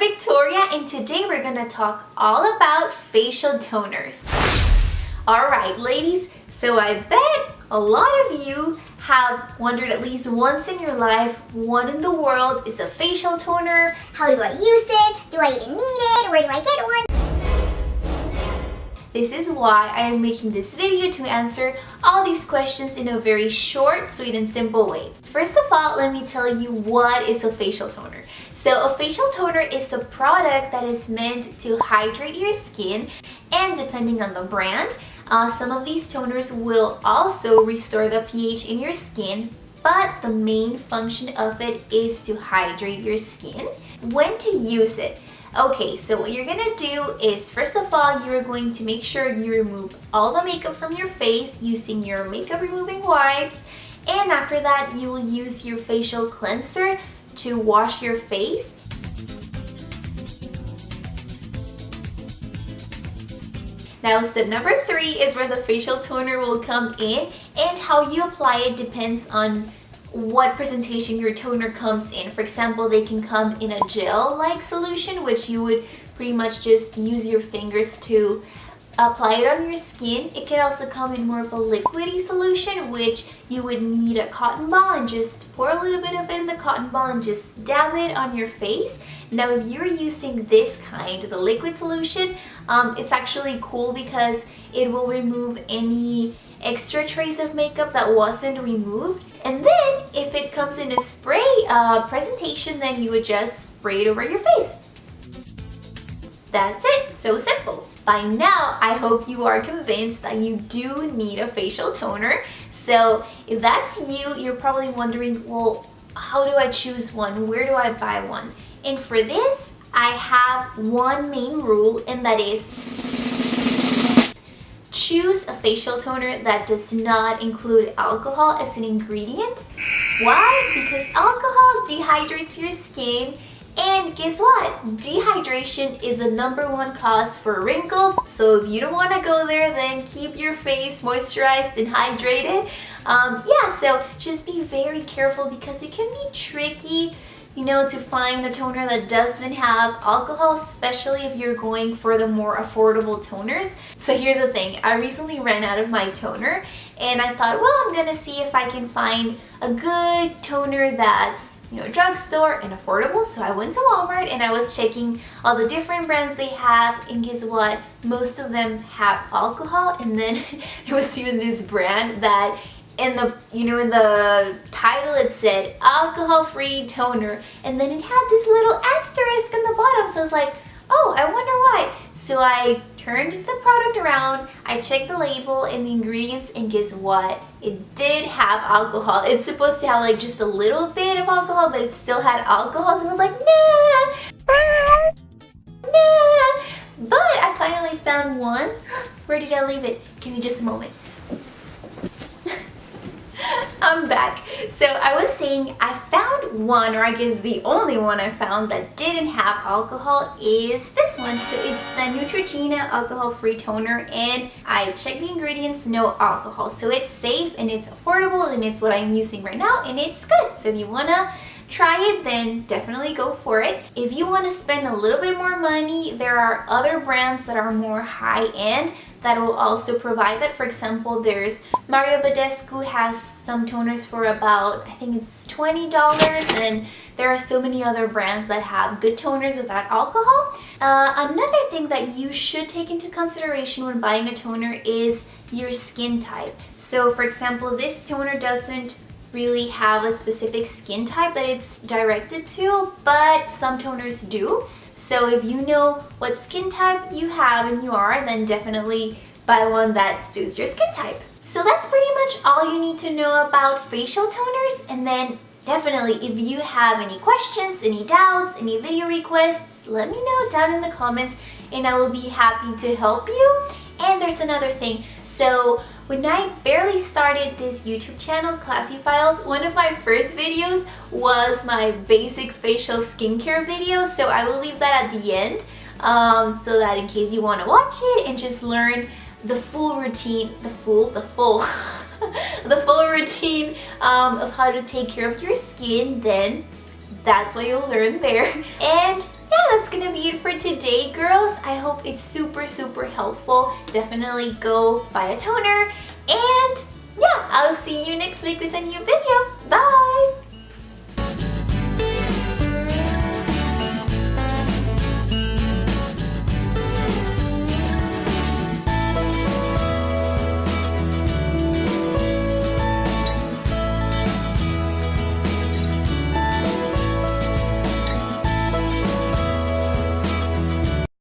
Victoria, and today we're gonna talk all about facial toners. Alright ladies, so I bet a lot of you have wondered at least once in your life, what in the world is a facial toner? How do I use it? Do I even need it? Where do I get one? This is why I am making this video, to answer all these questions in a very short, sweet, and simple way. First of all, let me tell you what is a facial toner. So a facial toner is a product that is meant to hydrate your skin, and depending on the brand, some of these toners will also restore the pH in your skin, but the main function of it is to hydrate your skin. When to use it? Okay, so what you're gonna do is, first of all, you're going to make sure you remove all the makeup from your face using your makeup removing wipes, and after that you will use your facial cleanser to wash your face. Now step number 3 is where the facial toner will come in, and how you apply it depends on what presentation your toner comes in. For example, they can come in a gel-like solution, which you would pretty much just use your fingers to apply it on your skin. It can also come in more of a liquidy solution, which you would need a cotton ball and just pour a little bit of it in the cotton ball and just dab it on your face. Now if you're using this kind, the liquid solution, it's actually cool because it will remove any extra trace of makeup that wasn't removed. And then if it comes in a spray presentation, then you would just spray it over your face. That's it, so simple. By now, I hope you are convinced that you do need a facial toner. So if that's you, you're probably wondering, well, how do I choose one? Where do I buy one? And for this, I have one main rule, and that is choose a facial toner that does not include alcohol as an ingredient. Why? Because alcohol dehydrates your skin, and guess what? Dehydration is the #1 cause for wrinkles. So if you don't want to go there, then keep your face moisturized and hydrated. Yeah, so just be very careful because it can be tricky, you know, to find a toner that doesn't have alcohol, especially if you're going for the more affordable toners. So here's the thing, I recently ran out of my toner, and I thought, well, I'm gonna see if I can find a good toner that's, you know, drugstore and affordable. So I went to Walmart and I was checking all the different brands they have, and guess what? Most of them have alcohol. And then there was even this brand that in the, you know, in the title it said alcohol-free toner, and then it had this little asterisk on the bottom. So I was like, oh, I wonder why. So I turned the product around, I checked the label and the ingredients, and guess what? It did have alcohol. It's supposed to have like just a little bit of alcohol, but it still had alcohol. So I was like, nah. But I finally found one. Where did I leave it? Give me just a moment. I'm back. So I was saying I found one, or I guess the only one I found that didn't have alcohol is this one. So it's the Neutrogena alcohol-free toner, and I checked the ingredients, no alcohol. So it's safe and it's affordable, and it's what I'm using right now, and it's good. So if you wanna try it, then definitely go for it. If you want to spend a little bit more money, there are other brands that are more high-end that will also provide that. For example, there's Mario Badescu has some toners for about, I think it's $20, and there are so many other brands that have good toners without alcohol. Another thing that you should take into consideration when buying a toner is your skin type. So for example, this toner doesn't really have a specific skin type that it's directed to, but some toners do. So if you know what skin type you have and you are, then definitely buy one that suits your skin type. So that's pretty much all you need to know about facial toners. And then definitely, if you have any questions, any doubts, any video requests, let me know down in the comments and I will be happy to help you. And there's another thing. So when I barely started this YouTube channel, Classy Files, one of my first videos was my basic facial skincare video. So I will leave that at the end, so that in case you want to watch it and just learn the full routine, the full routine of how to take care of your skin, then that's what you'll learn there. And yeah, that's gonna be it for today, girls. I hope it's super helpful. Definitely go buy a toner. And yeah, I'll see you next week with a new video. Bye!